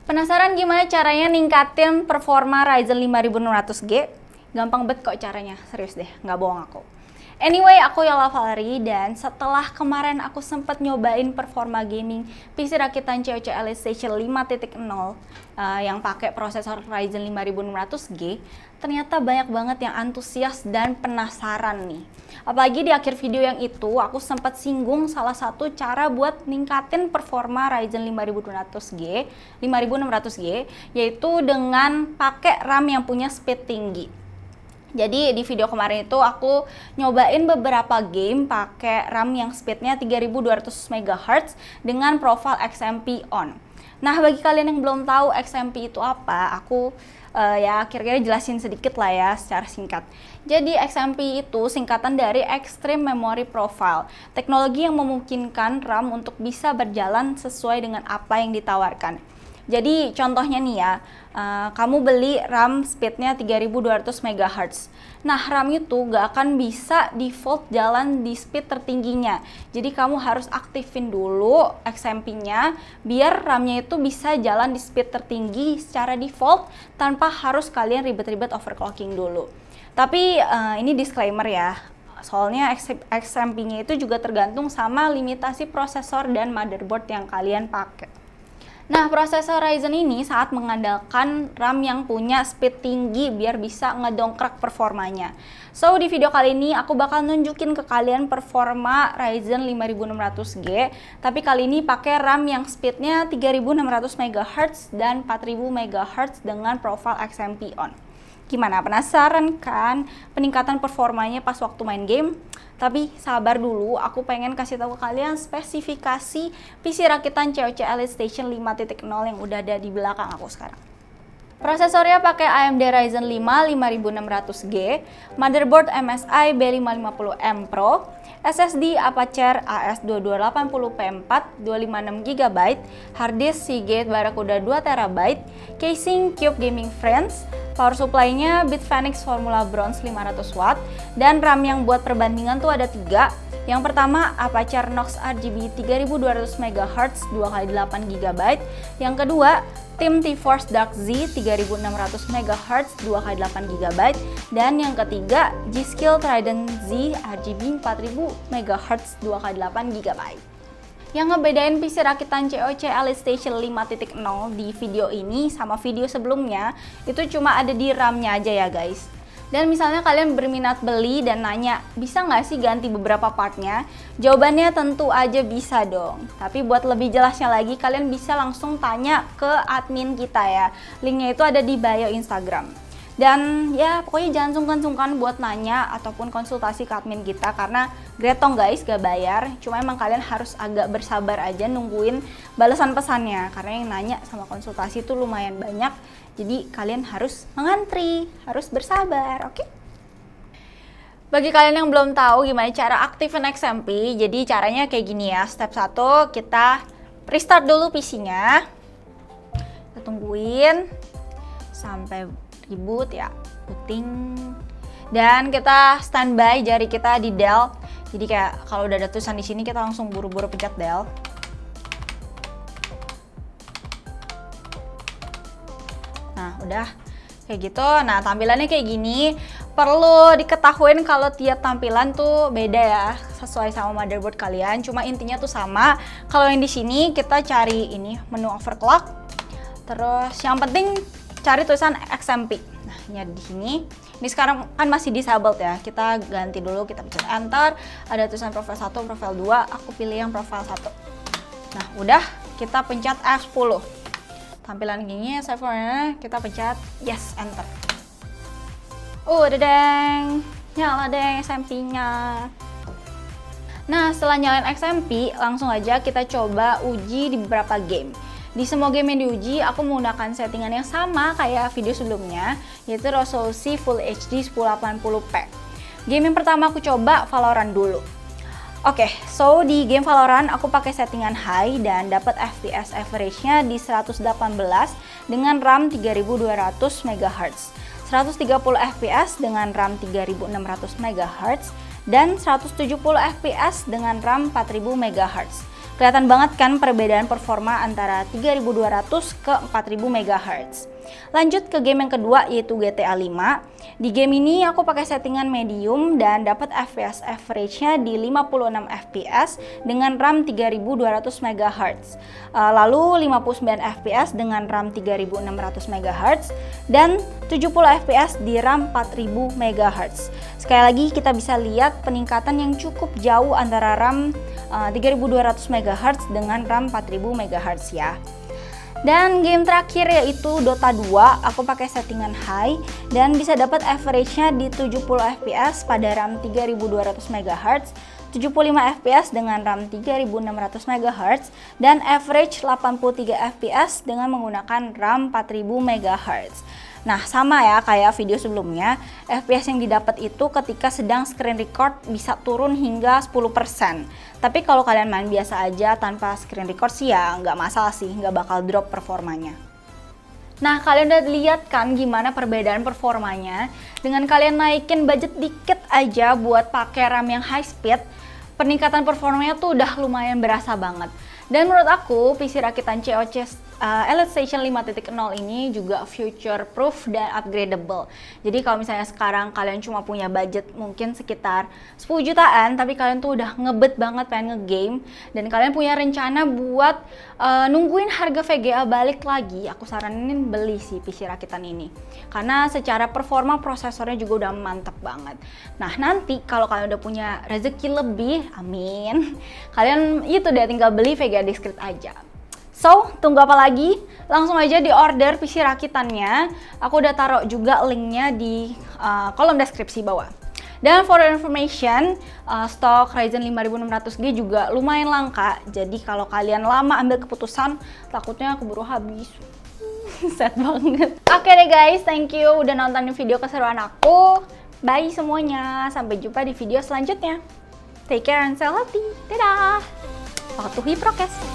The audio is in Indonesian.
Penasaran gimana caranya ningkatin performa Ryzen 5600G? Gampang banget kok caranya, serius deh, nggak bohong aku. Anyway, aku Yola Valerie dan setelah kemarin aku sempat nyobain performa gaming PC rakitan COC Elite Station 5.0 yang pakai prosesor Ryzen 5600G, ternyata banyak banget yang antusias dan penasaran nih. Apalagi di akhir video yang itu aku sempat singgung salah satu cara buat ningkatin performa Ryzen 5600G, yaitu dengan pakai RAM yang punya speed tinggi. Jadi di video kemarin itu aku nyobain beberapa game pakai RAM yang speednya 3200 MHz dengan profile XMP on. Nah, bagi kalian yang belum tahu XMP itu apa, aku ya kira-kira jelasin sedikit lah ya secara singkat. Jadi XMP itu singkatan dari Extreme Memory Profile, teknologi yang memungkinkan RAM untuk bisa berjalan sesuai dengan apa yang ditawarkan. Jadi contohnya nih ya, kamu beli RAM speednya 3200 MHz. Nah, RAM itu gak akan bisa default jalan di speed tertingginya. Jadi kamu harus aktifin dulu XMP-nya biar RAM-nya itu bisa jalan di speed tertinggi secara default tanpa harus kalian ribet-ribet overclocking dulu. Tapi ini disclaimer ya, soalnya XMP-nya itu juga tergantung sama limitasi prosesor dan motherboard yang kalian pakai. Nah, prosesor Ryzen ini saat mengandalkan RAM yang punya speed tinggi biar bisa ngedongkrak performanya. So, di video kali ini aku bakal nunjukin ke kalian performa Ryzen 5600G, tapi kali ini pakai RAM yang speednya 3600 MHz dan 4000 MHz dengan profile XMP on. Gimana, penasaran kan peningkatan performanya pas waktu main game? Tapi sabar dulu, aku pengen kasih tahu ke kalian spesifikasi PC rakitan COC Elite Station 5.0 yang udah ada di belakang aku sekarang. Prosesornya pakai AMD Ryzen 5 5600G, motherboard MSI B550M Pro, SSD Apacer AS2280P4 256GB, harddisk Seagate Barracuda 2TB, casing Cube Gaming Friends, power supply-nya Bitfinex Formula Bronze 500W, dan RAM yang buat perbandingan tuh ada 3. Yang pertama Apacer Knox RGB 3200 MHz 2x8GB, yang kedua Tim T-Force Dark Z 3600 MHz 2x8GB, dan yang ketiga G-Skill Trident Z RGB 4000 MHz 2x8GB. Yang ngebedain PC rakitan COC Elite Station 5.0 di video ini sama video sebelumnya itu cuma ada di RAM-nya aja ya guys. Dan misalnya kalian berminat beli dan nanya, bisa nggak sih ganti beberapa partnya? Jawabannya tentu aja bisa dong. Tapi buat lebih jelasnya lagi, kalian bisa langsung tanya ke admin kita ya. Linknya itu ada di bio Instagram. Dan ya pokoknya jangan sungkan-sungkan buat nanya ataupun konsultasi ke admin kita, karena gretong guys, gak bayar. Cuma emang kalian harus agak bersabar aja nungguin balasan pesannya, karena yang nanya sama konsultasi itu lumayan banyak. Jadi kalian harus mengantri, harus bersabar, oke? Bagi kalian yang belum tahu gimana cara aktifin XMP, jadi caranya kayak gini ya. Step 1, kita restart dulu PC-nya. Kita tungguin sampai reboot ya, booting. Dan kita standby jari kita di Del. Jadi kayak kalau udah ada tulisan di sini kita langsung buru-buru pencet Del. Nah, udah kayak gitu. Nah, tampilannya kayak gini. Perlu diketahuin kalau tiap tampilan tuh beda ya, sesuai sama motherboard kalian. Cuma intinya tuh sama. Kalau yang di sini kita cari ini menu overclock. Terus yang penting cari tulisan XMP. Nah, ini ada di sini. Ini sekarang kan masih disabled ya. Kita ganti dulu, kita pencet enter. Ada tulisan profile 1, profile 2. Aku pilih yang profile 1. Nah, udah kita pencet F10. Tampilan gini, servernya kita pencet yes, enter. Dedeng, nyala deh XMP-nya. Nah, setelah nyalain XMP, langsung aja kita coba uji di beberapa game. Di semua game yang diuji, aku menggunakan settingan yang sama kayak video sebelumnya, yaitu resolusi Full HD 1080p. Game yang pertama aku coba Valorant dulu. Oke, so di game Valorant aku pakai settingan high dan dapat FPS average-nya di 118 dengan RAM 3200 MHz, 130 FPS dengan RAM 3600 MHz, dan 170 FPS dengan RAM 4000 MHz. Kelihatan banget kan perbedaan performa antara 3200 ke 4000 MHz. Lanjut ke game yang kedua yaitu GTA 5. Di game ini aku pakai settingan medium dan dapat FPS average-nya di 56 fps dengan RAM 3200 MHz. Lalu 59 fps dengan RAM 3600 MHz dan 70 fps di RAM 4000 MHz. Sekali lagi kita bisa lihat peningkatan yang cukup jauh antara RAM 3200 MHz dengan RAM 4000 MHz ya. Dan game terakhir yaitu Dota 2, aku pakai settingan high dan bisa dapat average-nya di 70 fps pada RAM 3200 MHz, 75 fps dengan RAM 3600 MHz, dan average 83 fps dengan menggunakan RAM 4000 MHz. Nah, sama ya kayak video sebelumnya, FPS yang didapat itu ketika sedang screen record bisa turun hingga 10%. Tapi kalau kalian main biasa aja tanpa screen record sih ya nggak masalah sih, nggak bakal drop performanya. Nah, kalian udah lihat kan gimana perbedaan performanya? Dengan kalian naikin budget dikit aja buat pakai RAM yang high speed, peningkatan performanya tuh udah lumayan berasa banget. Dan menurut aku, PC rakitan COC Elite Station 5.0 ini juga future proof dan upgradable. Jadi kalau misalnya sekarang kalian cuma punya budget mungkin sekitar 10 jutaan, tapi kalian tuh udah ngebet banget pengen ngegame dan kalian punya rencana buat nungguin harga VGA balik lagi, aku saranin beli sih PC rakitan ini. Karena secara performa prosesornya juga udah mantap banget. Nah, nanti kalau kalian udah punya rezeki lebih, amin, kalian itu deh tinggal beli VGA discrete aja. So, tunggu apa lagi? Langsung aja di order PC rakitannya. Aku udah taruh juga linknya di kolom deskripsi bawah. Dan for your information, stok Ryzen 5600G juga lumayan langka. Jadi kalau kalian lama ambil keputusan, takutnya keburu habis. Sad banget. Oke deh guys, thank you udah nontonin video keseruan aku. Bye semuanya, sampai jumpa di video selanjutnya. Take care and stay healthy. Dadah. Patuhi prokes.